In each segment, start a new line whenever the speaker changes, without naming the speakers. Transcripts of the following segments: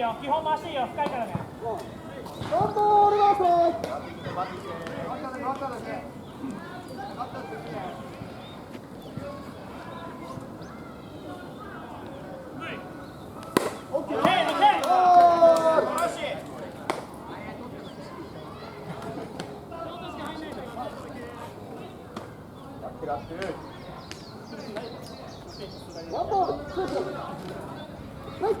よ、基本回していいよ、深いからね。
3ボール回せ。オッケー。ラップ。ワンボール。はい。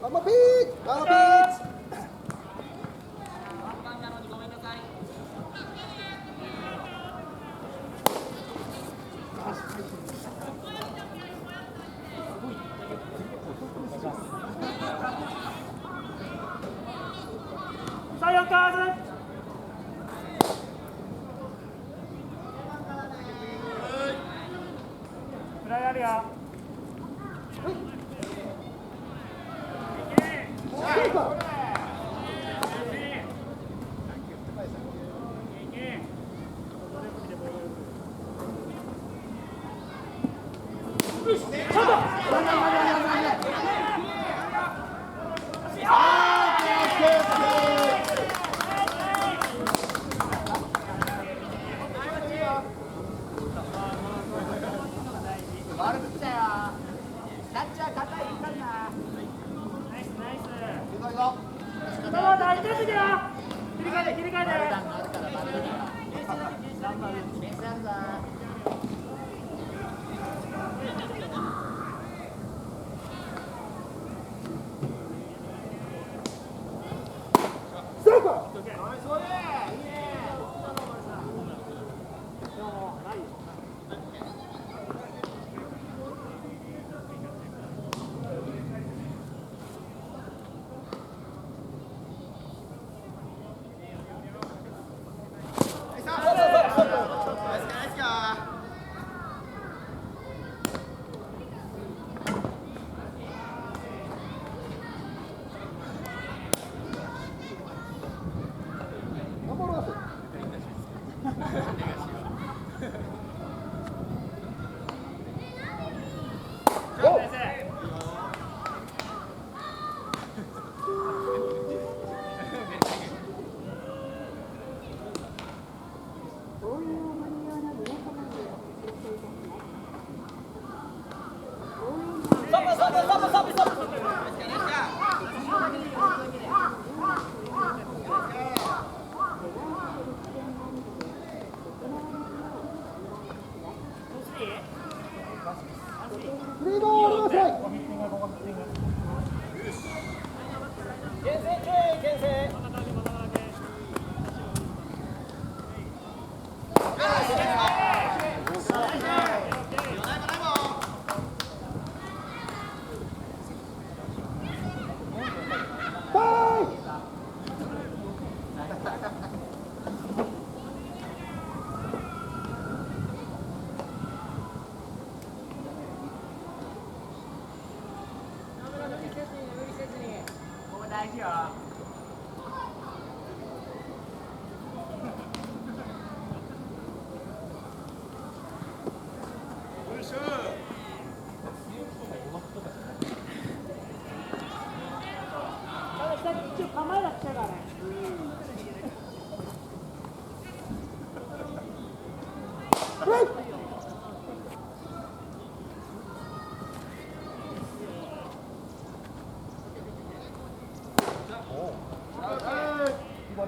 I'm a beat! I'm a beat!
さあ、4カーズ。フライあるよ。
悪くったよ。キャッチャー硬いかんな。
ナイスナイス。
行こう行こう。
どうぞ、大丈夫だよ。切り替えて、切り替えて。
ベースあるぞ。ナイスか。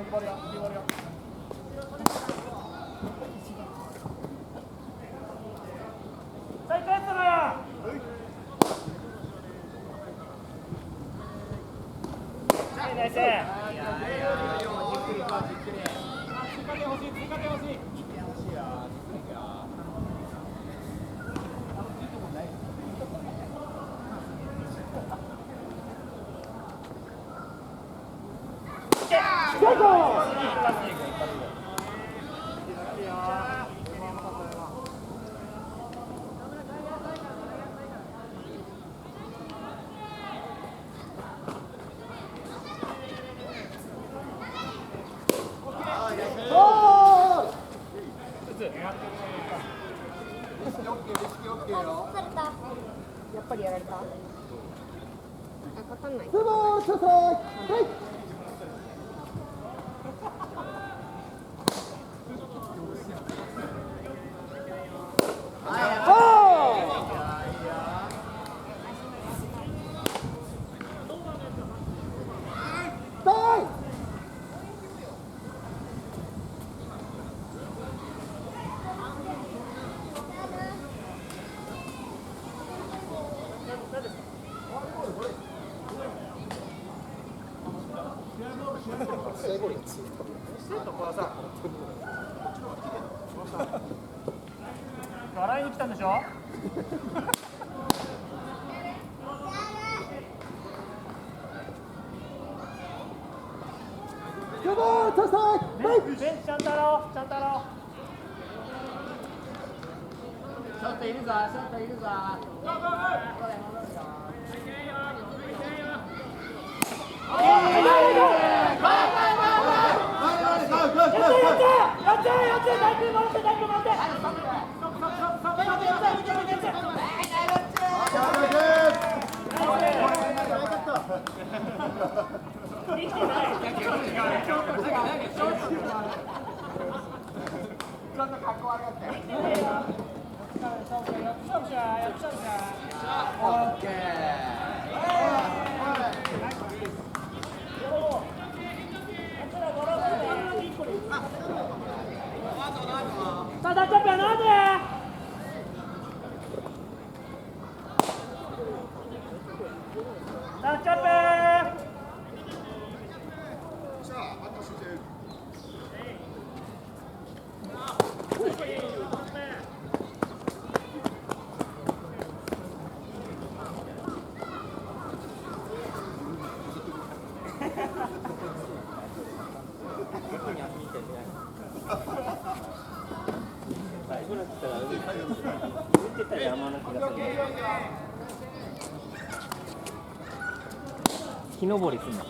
最高やったな。ナイス。追加点欲しい、追加点欲しい。
やっぱりやられた。あ、かかんない。
笑いに来たんでしょ。ベンチちゃんとやろう、ちゃんとやろう。
ショットいるぞ、ショットいるぞ。
木登りすんの。い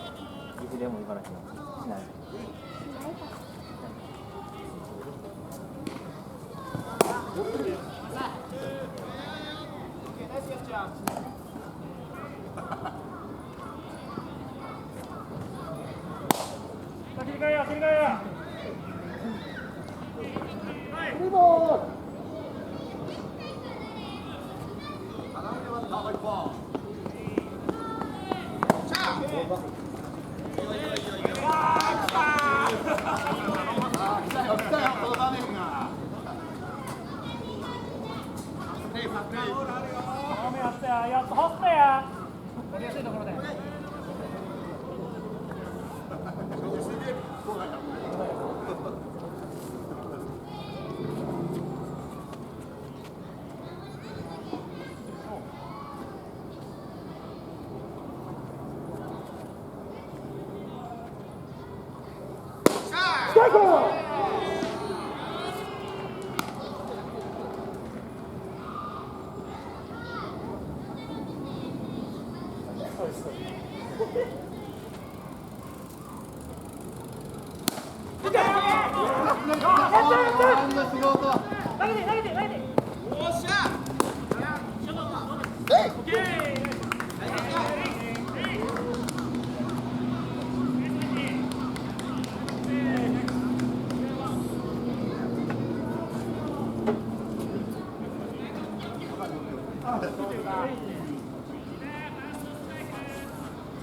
つでも茨城のしない。
切り替えよ、切り替えよ。やっとホストや。取りやすいところで。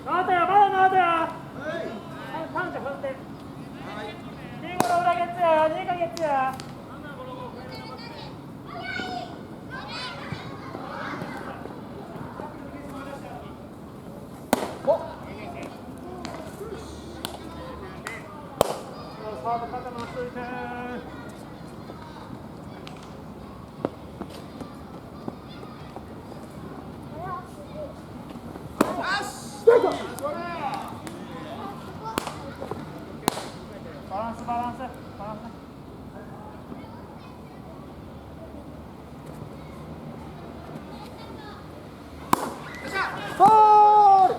直ったよ、まだ直ったよ。3着振って。ゲッツや。サード肩回しといて。バランスバランスバランス。
ボール。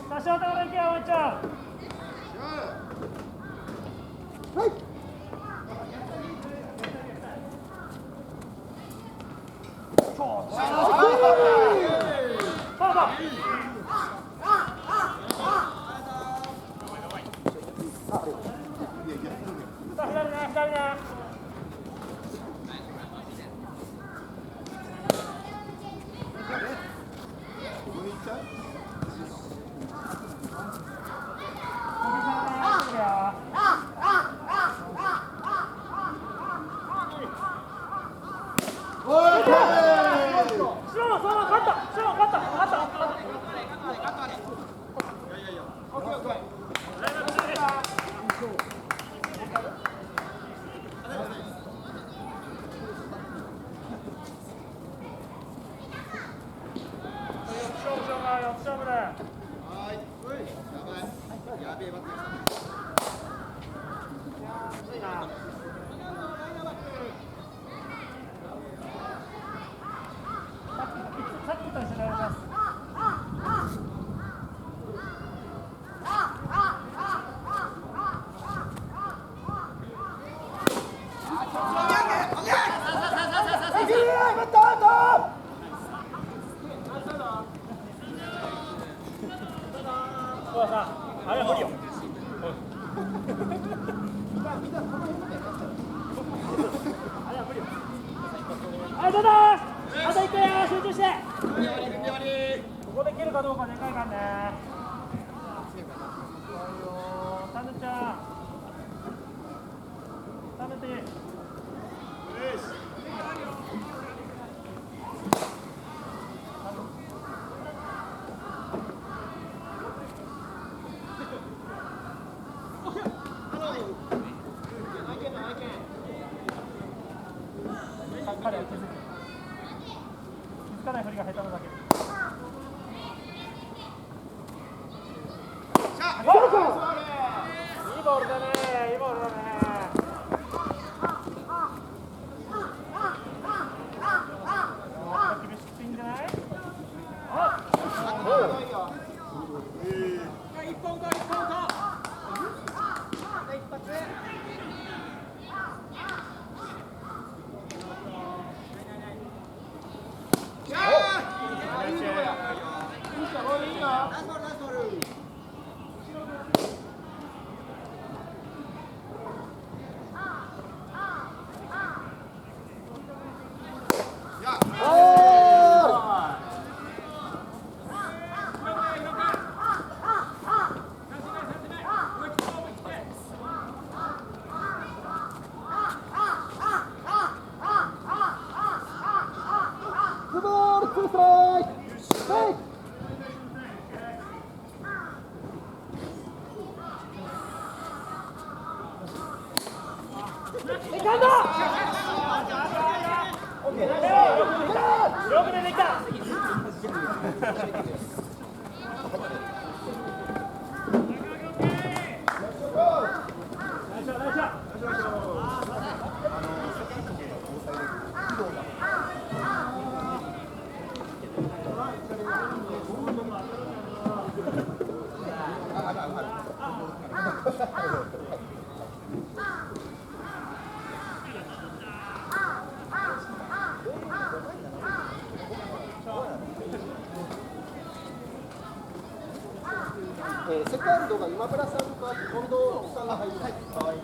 差し頭でいけよ、おいちゃん。
はい。
パパ。左ね、左ね。あれは無理よ。はい、どうだ。あと1回や、集中して。ここで蹴るかどうかでかいからね。タヌちゃん。タヌティ。彼は気づかない振りが下手なだけ。いいボールだね、いいボールだね。厳しくていいんじゃない？あ、一本か、一本か。一発。よく出てきた。
セカンドが今村さんか近藤さんが入ります。はい。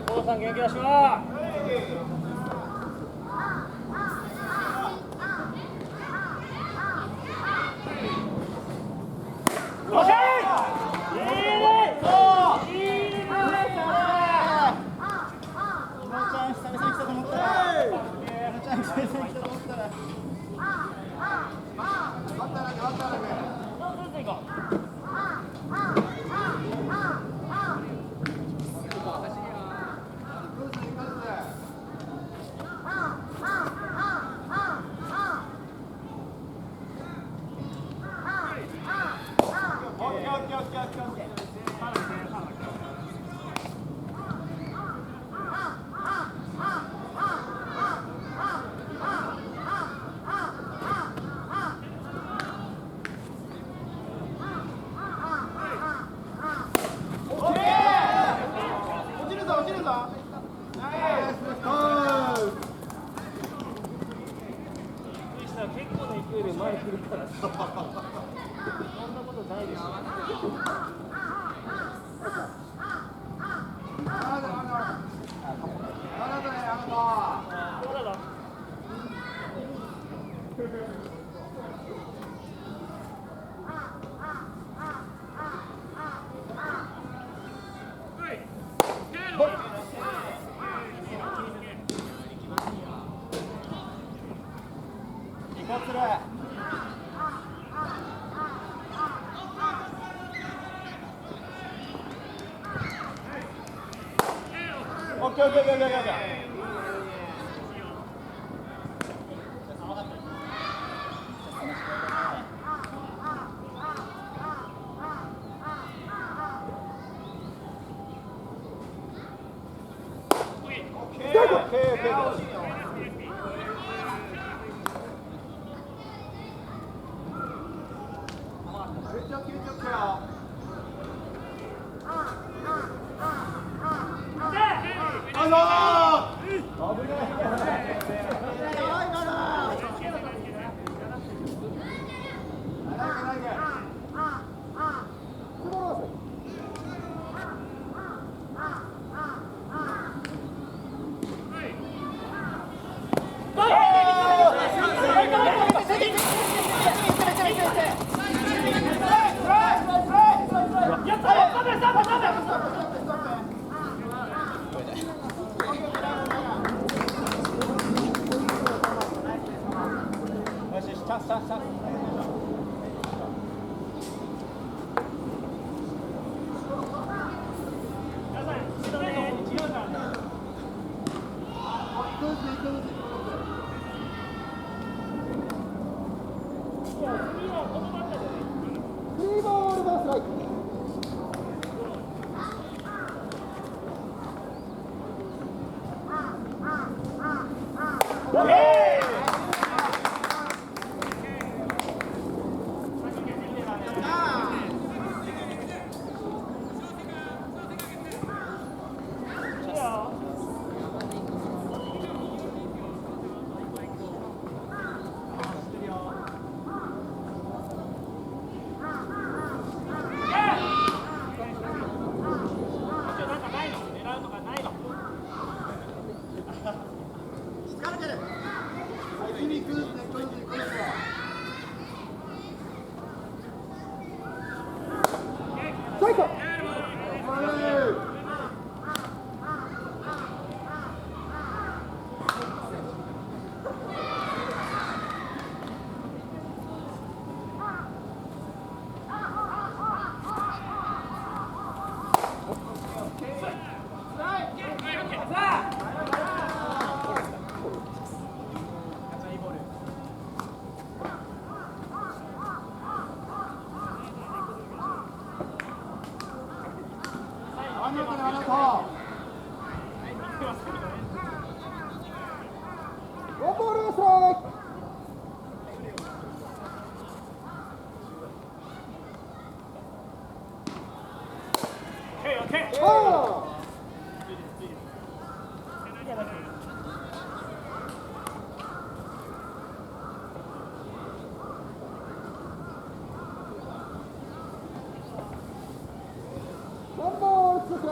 高さん元気出しは。オッケー。いいね。そう。いいね。
ひなちゃん久々に来たと思ったら。ひなちゃん久々に来たと思ったら。バッターだけバッターだけ。
どうぞ行こう。結構な勢いで前来るからさ。そんなことないでしょ。
オッケーオッケーオッケーオッケーオッケー。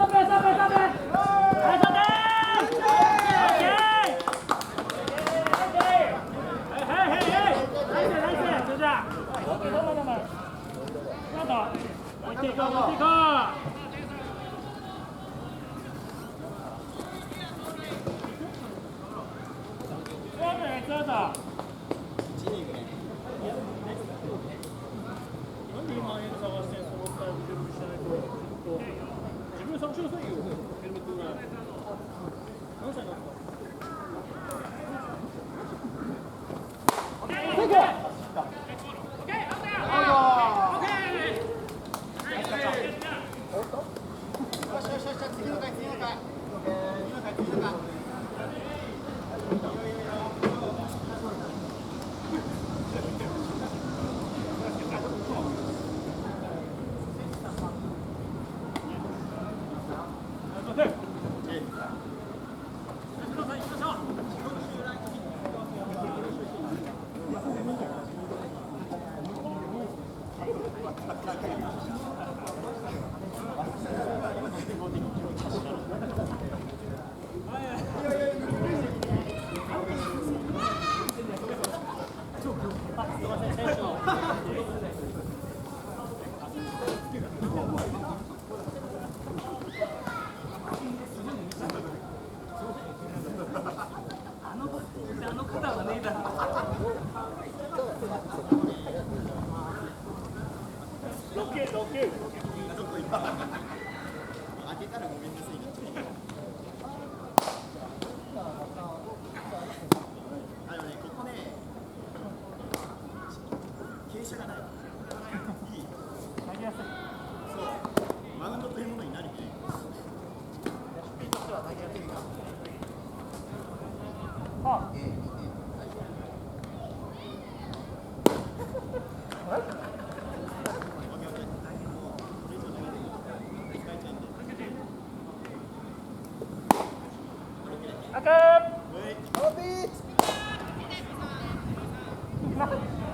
トップストップストップ。はい、ストップ。置いていこう、置いていこう。ツーアウト。なんで今探してんの？もう一回準備しないと。自分で探してくださいよ。ヘルメットぐらい。何歳なんですか？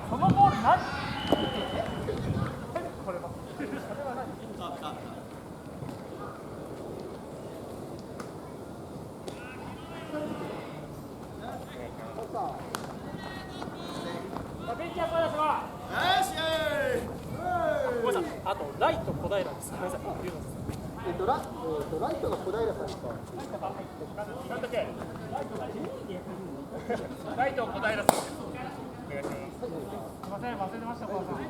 そのボール何？これは。ベンチャーパラスは。ごめんなさい。あとライト小平です。ごめんなさい。言うのです。
ライトが小平さんですか。
なんだっけ？ライト小平さんです。お願いします。すみません、忘れてました、お母さん。
は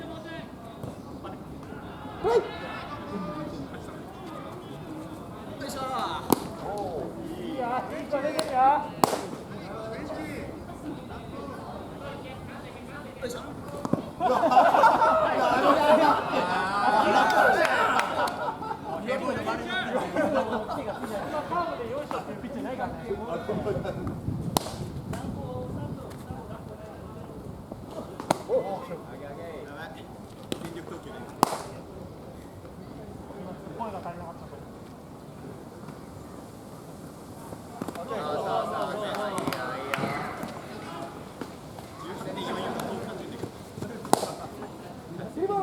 い。
よいしょ
いいや、いい子出てるよ。
よいしょ
カーブで用意したっていうピッチャーないからね。声が足りなかったと。
シルバー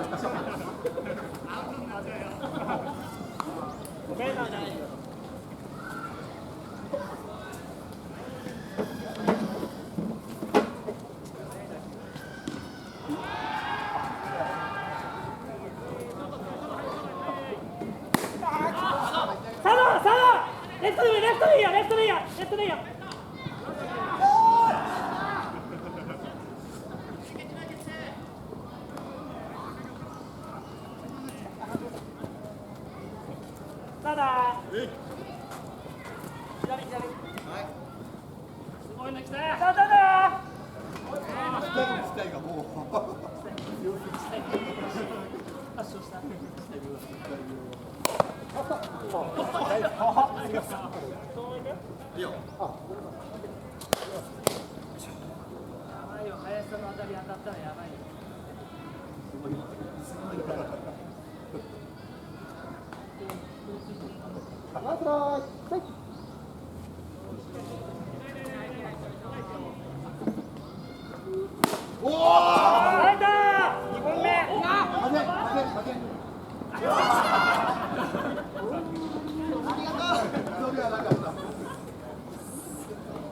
ベーターじゃないよ。レフトでいいよ、レフトでいいよ、レフトでいいよ、レフトでいいよ。ただ。左左。はい。すごいの来た。ただ。
自体がもう。
発症した。
いいよ。やばいよ、林さんの当たり当たったらやばいよ。
ナイスライはいおお
入ったー。2本目。
負け負けありがとう。それはなかった。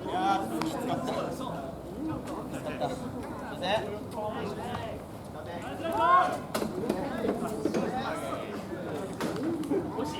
いやーきつかった。
惜しい。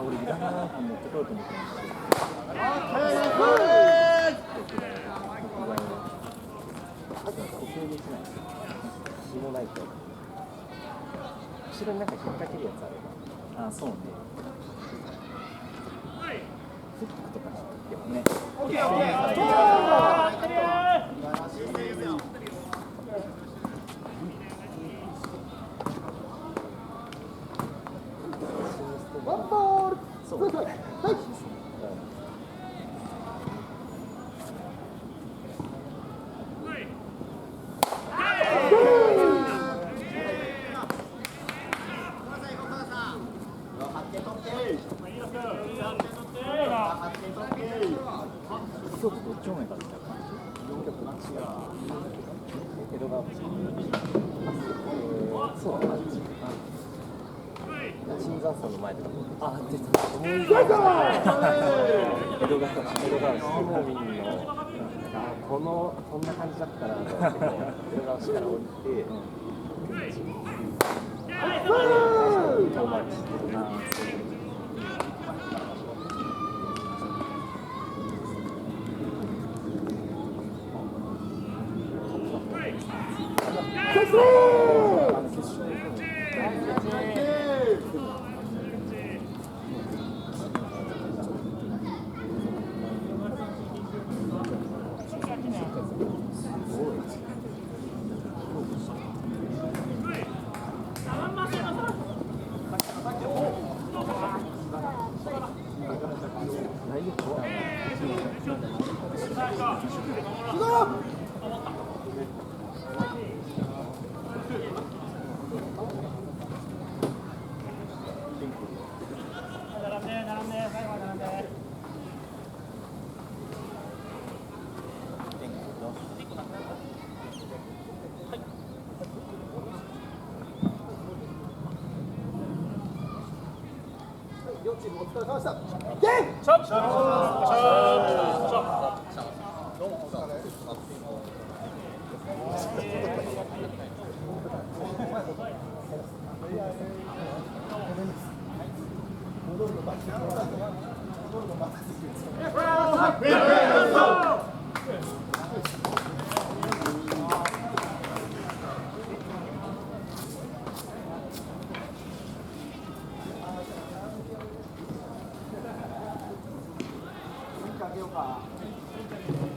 俺いらないなと持ってこようと思ってました。呼吸できない。下ライト。後ろになんか引っ掛けるやつある。あ、そうね。フックとかでもね。
ワンボール。
そう。
はい。
今日どっち方面から来た感じ？江戸川橋。そうだ、あっち。椿山荘の前とかあ出た思い出した江戸川市もみんのこんな感じだったなと思って江戸川市から降りて遠回りして
両チームお疲れ様でした。あげようか。